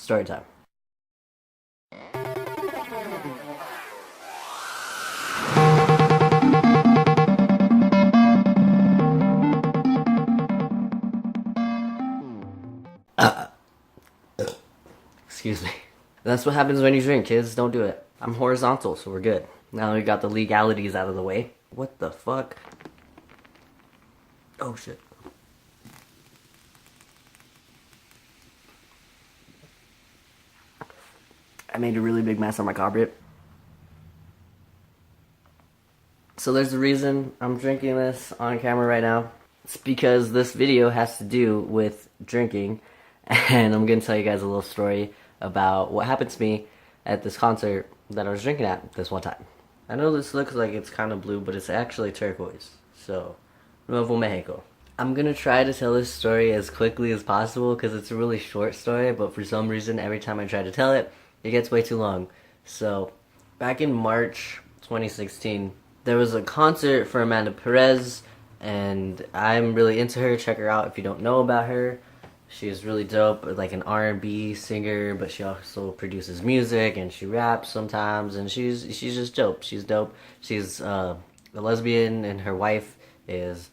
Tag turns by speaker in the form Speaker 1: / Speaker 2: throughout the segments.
Speaker 1: Story time. Excuse me. That's what happens when you drink, kids. Don't do it. I'm horizontal, so we're good. Now we got the legalities out of the way. What the fuck? Oh shit. I made a really big mess on my carpet. So there's a reason I'm drinking this on camera right now. It's because this video has to do with drinking, and I'm gonna tell you guys a little story about what happened to me at this concert that I was drinking at this one time. I know this looks like it's kind of blue, but it's actually turquoise. So, Nuevo Mexico. I'm gonna try to tell this story as quickly as possible because it's a really short story, but for some reason, every time I try to tell it, it gets way too long. So, back in March 2016, there was a concert for Amanda Perez, and I'm really into her. Check her out if you don't know about her. She's really dope, like an R&B singer, but she also produces music and she raps sometimes, and she's just dope. She's dope. She's a lesbian, and her wife is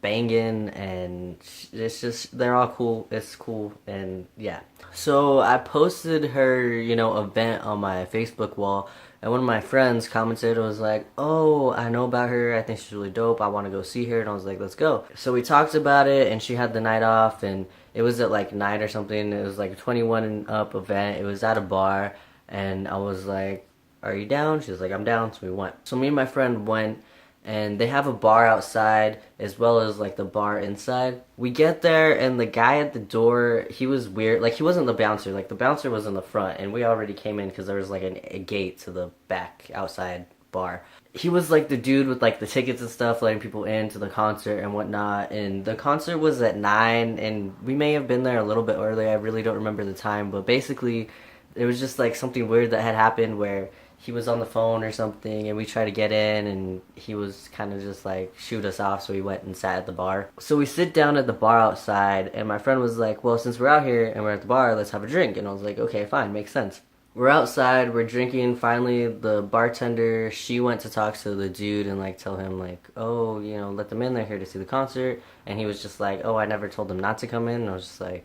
Speaker 1: banging, and it's just they're all cool. It's cool, and yeah. So I posted her, event on my Facebook wall, and one of my friends commented and was like, "Oh, I know about her. I think she's really dope. I want to go see her." And I was like, "Let's go." So we talked about it, and she had the night off, and it was at like 9 or something. It was like a 21 and up event. It was at a bar, and I was like, "Are you down?" She was like, "I'm down." So we went. So me and my friend went, and they have a bar outside as well as like the bar inside. We get there, and the guy at the door, he was weird. Like, he wasn't the bouncer. Like, the bouncer was in the front, and we already came in because there was like a gate to the back outside bar. He was like the dude with like the tickets and stuff, letting people into the concert and whatnot. And the concert was at 9, and we may have been there a little bit early. I really don't remember the time, but basically it was just like something weird that had happened where he was on the phone or something, and we tried to get in, and he was kind of just like shoot us off, so we went and sat at the bar. So we sit down at the bar outside, and my friend was like, "Well, since we're out here and we're at the bar, let's have a drink." And I was like, "Okay, fine, makes sense." We're outside, we're drinking. Finally, the bartender, she went to talk to the dude and like tell him like, "Oh, let them in, they're here to see the concert." And he was just like, "Oh, I never told them not to come in." And I was just like,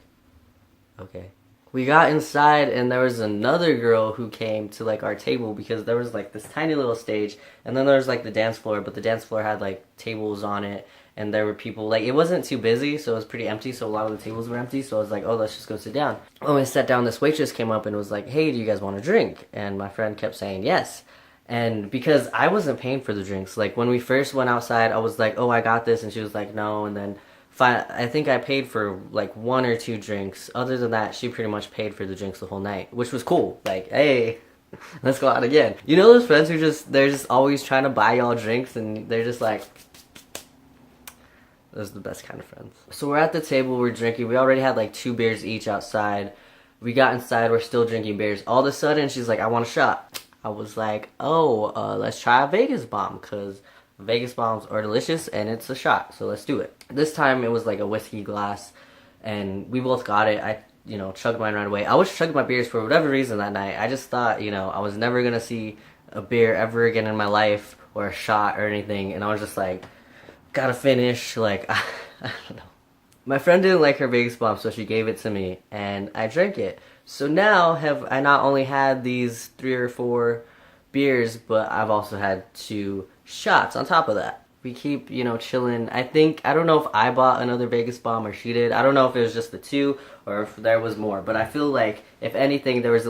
Speaker 1: "Okay." We got inside, and there was another girl who came to like our table because there was like this tiny little stage, and then there was like the dance floor, but the dance floor had like tables on it, and there were people, like, it wasn't too busy, so it was pretty empty, so a lot of the tables were empty. So I was like, "Oh, let's just go sit down." When we sat down, this waitress came up and was like, "Hey, do you guys want a drink?" And my friend kept saying yes. And because I wasn't paying for the drinks, like when we first went outside, I was like, "Oh, I got this," and she was like, "No." And then I think I paid for like one or two drinks. Other than that, she pretty much paid for the drinks the whole night, which was cool. Like, hey, let's go out again. You know those friends who they're just always trying to buy y'all drinks, and they're just like, those are the best kind of friends. So we're at the table, we're drinking. We already had like 2 beers each outside. We got inside, we're still drinking beers. All of a sudden, she's like, "I want a shot." I was like, "Oh, let's try a Vegas bomb, because Vegas bombs are delicious and it's a shot, so let's do it." This time it was like a whiskey glass, and we both got it. I, chugged mine right away. I was chugging my beers for whatever reason that night. I just thought, I was never gonna see a beer ever again in my life, or a shot or anything, and I was just like, gotta finish, like, I don't know. My friend didn't like her Vegas bomb, so she gave it to me, and I drank it. So now have I not only had these 3 or 4 beers, but I've also had 2 shots on top of that. We keep, chilling. I don't know if I bought another Vegas bomb or she did. I don't know if it was just the 2 or if there was more, but I feel like, if anything, there was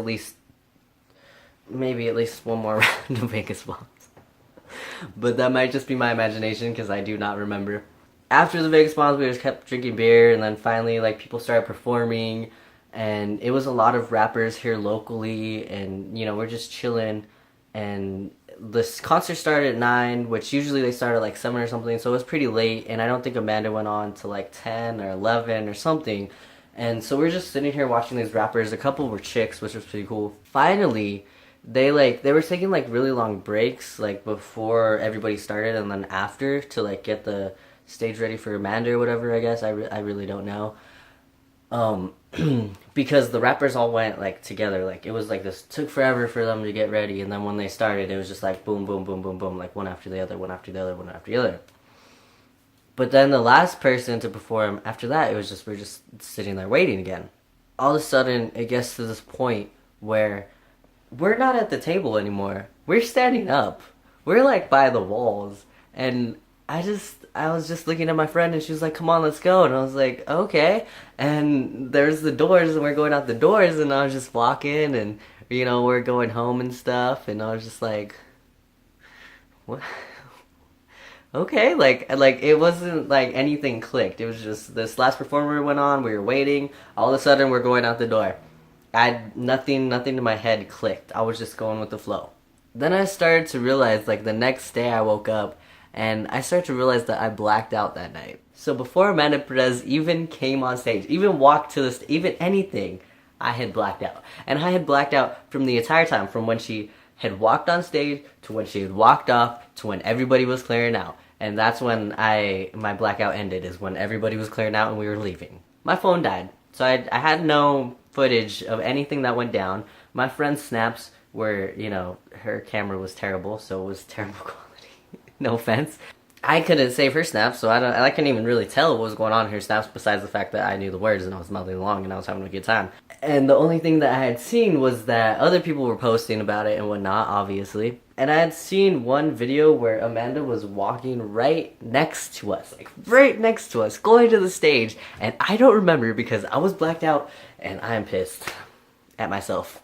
Speaker 1: maybe at least one more round of Vegas bombs. But that might just be my imagination because I do not remember. After the Vegas bombs, we just kept drinking beer, and then finally, like, people started performing, and it was a lot of rappers here locally, and, we're just chilling, and this concert started at 9, which usually they start at like 7 or something, so it was pretty late, and I don't think Amanda went on to like 10 or 11 or something. And so we're just sitting here watching these rappers. A couple were chicks, which was pretty cool. Finally, they were taking like really long breaks, like before everybody started and then after, to like get the stage ready for Amanda or whatever, I guess. I really don't know. Um, because the rappers all went like together. Like it was like this took forever for them to get ready, and then when they started, it was just like boom, boom, boom, boom, boom, like one after the other, one after the other, one after the other. But then the last person to perform after that, it was just we're just sitting there waiting again. All of a sudden, it gets to this point where we're not at the table anymore. We're standing up. We're like by the walls. And I was just looking at my friend and she was like, come on, let's go. And I was like, okay. And there's the doors and we're going out the doors and I was just walking and, we're going home and stuff. And I was just like, what? Okay, like it wasn't like anything clicked. It was just this last performer went on, we were waiting, all of a sudden we're going out the door. I had nothing in my head clicked. I was just going with the flow. Then I started to realize, like the next day I woke up and I started to realize that I blacked out that night. So before Amanda Perez even came on stage, even walked to even anything, I had blacked out. And I had blacked out from the entire time, from when she had walked on stage to when she had walked off to when everybody was clearing out. And that's when my blackout ended, is when everybody was clearing out and we were leaving. My phone died, so I had no footage of anything that went down. My friend's snaps were, her camera was terrible, so it was terrible quality. No offense. I couldn't save her snaps, so I couldn't even really tell what was going on in her snaps besides the fact that I knew the words and I was mouthing along and I was having a good time. And the only thing that I had seen was that other people were posting about it and whatnot, obviously. And I had seen one video where Amanda was walking right next to us, like right next to us, going to the stage. And I don't remember because I was blacked out and I am pissed at myself.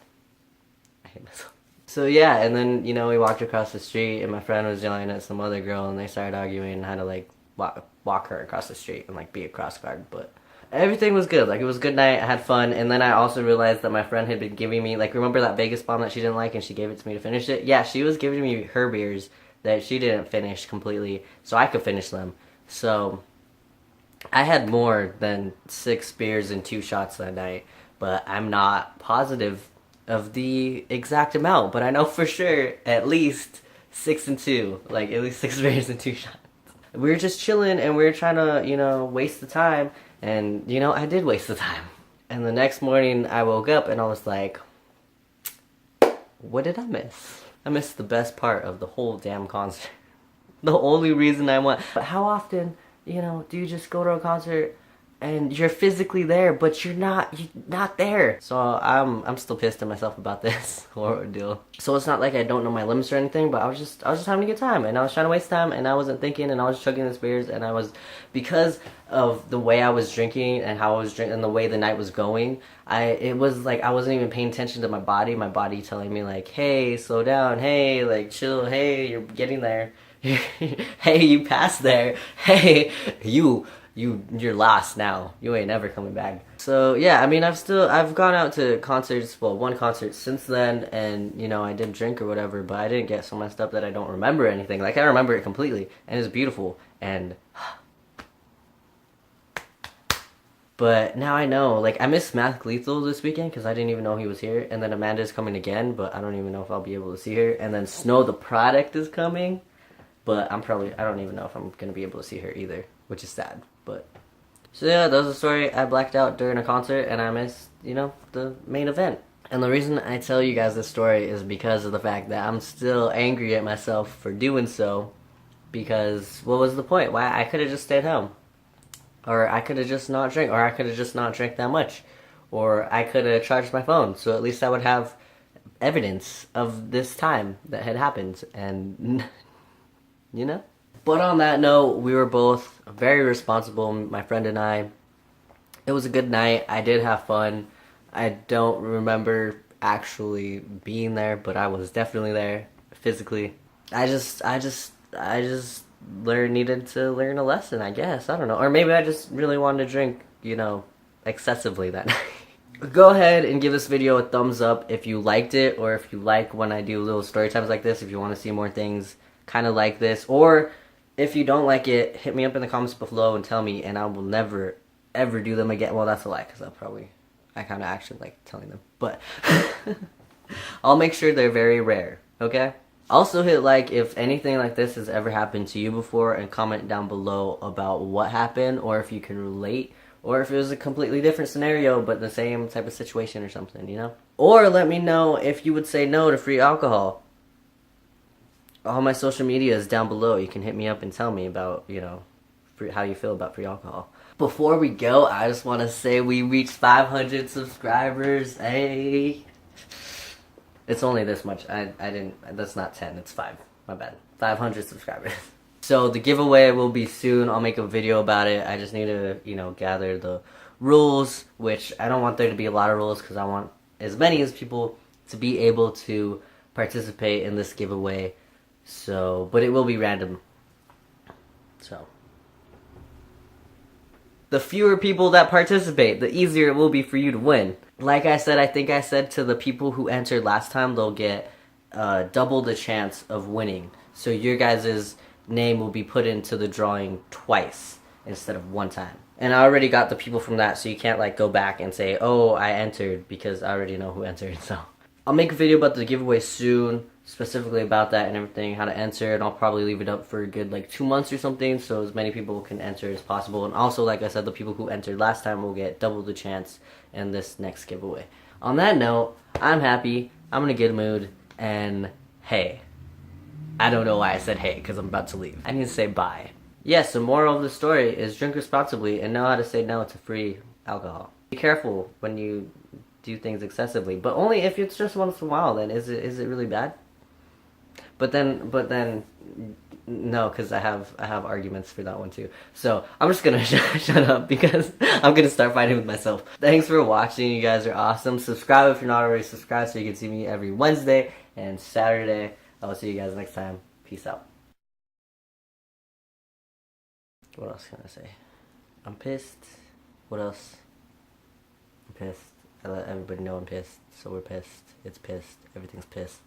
Speaker 1: I hate myself. So yeah, and then, we walked across the street and my friend was yelling at some other girl and they started arguing and how to like walk her across the street and like be a cross guard, but everything was good. Like it was a good night, I had fun, and then I also realized that my friend had been giving me, like, remember that Vegas bomb that she didn't like and she gave it to me to finish it? Yeah, she was giving me her beers that she didn't finish completely so I could finish them. So I had more than 6 beers and 2 shots that night, but I'm not positive of the exact amount, but I know for sure at least 6 and 2, like at least 6 beers and 2 shots. We were just chilling and we were trying to, waste the time, and I did waste the time. And the next morning I woke up and I was like, what did I miss? I missed the best part of the whole damn concert. The only reason I went. But how often, do you just go to a concert and you're physically there, but you're not there. So I'm still pissed at myself about this ordeal. So it's not like I don't know my limits or anything, but I was just having a good time, and I was trying to waste time, and I wasn't thinking, and I was chugging these beers, and because of the way I was drinking and how I was drinking and the way the night was going, it was like I wasn't even paying attention to my body telling me like, hey, slow down, hey, like chill, hey, you're getting there. Hey, you passed there. Hey, you're lost now. You ain't never coming back. So yeah, I mean, I've gone out to concerts, well, one concert since then, and I didn't drink or whatever, but I didn't get so messed up that I don't remember anything. Like, I remember it completely, and it's beautiful, and but now I know. Like, I missed Math Lethal this weekend because I didn't even know he was here, and then Amanda's coming again, but I don't even know if I'll be able to see her, and then Snow the Product is coming. But I don't even know if I'm going to be able to see her either, which is sad. But so yeah, that was the story. I blacked out during a concert and I missed, the main event. And the reason I tell you guys this story is because of the fact that I'm still angry at myself for doing so. Because what was the point? Why I could have just stayed home. Or I could have just not drank. Or I could have just not drank that much. Or I could have charged my phone. So at least I would have evidence of this time that had happened. And But on that note, we were both very responsible, my friend and I. It was a good night. I did have fun. I don't remember actually being there, but I was definitely there physically. I just needed to learn a lesson, I guess. I don't know. Or maybe I just really wanted to drink, excessively that night. Go ahead and give this video a thumbs up if you liked it, or if you like when I do little story times like this, if you want to see more things kind of like this, or if you don't like it, hit me up in the comments below and tell me, and I will never ever do them again. Well, that's a lie, because I kind of actually like telling them, but I'll make sure they're very rare, okay? Also hit like if anything like this has ever happened to you before, and comment down below about what happened, or if you can relate Or if it was a completely different scenario, but the same type of situation or something, you know? Or let me know if you would say no to free alcohol. All my social media is down below. You can hit me up and tell me about, you know, how you feel about free alcohol. Before we go, I just want to say we reached 500 subscribers. Hey. It's only this much. I didn't, that's not 10, it's 5. My bad. 500 subscribers. So the giveaway will be soon. I'll make a video about it. I just need to, you know, gather the rules, which I don't want there to be a lot of rules because I want as many as people to be able to participate in this giveaway. So, but it will be random. So, the fewer people that participate, the easier it will be for you to win. Like I said, I think I said to the people who entered last time, they'll get double the chance of winning. So your guys' name will be put into the drawing twice instead of one time. And I already got the people from that, so you can't like go back and say, oh, I entered, because I already know who entered. So I'll make a video about the giveaway soon, specifically about that and everything, how to enter, and I'll probably leave it up for a good like 2 months or something, so as many people can enter as possible. And also, like I said, the people who entered last time will get double the chance in this next giveaway. On that note, I'm happy, I'm in a good mood, and hey, I don't know why I said hey, because I'm about to leave. I need to say bye. Yes, the moral of the story is drink responsibly and know how to say no to free alcohol. Be careful when you do things excessively, but only if it's just once in a while. Then is it really bad? But then no, because I have arguments for that one too. So I'm just gonna shut up because I'm gonna start fighting with myself. Thanks for watching. You guys are awesome. Subscribe if you're not already subscribed so you can see me every Wednesday and Saturday. I will see you guys next time. Peace out. What else can I say? I'm pissed. What else? I'm pissed. I let everybody know I'm pissed. So we're pissed. It's pissed. Everything's pissed.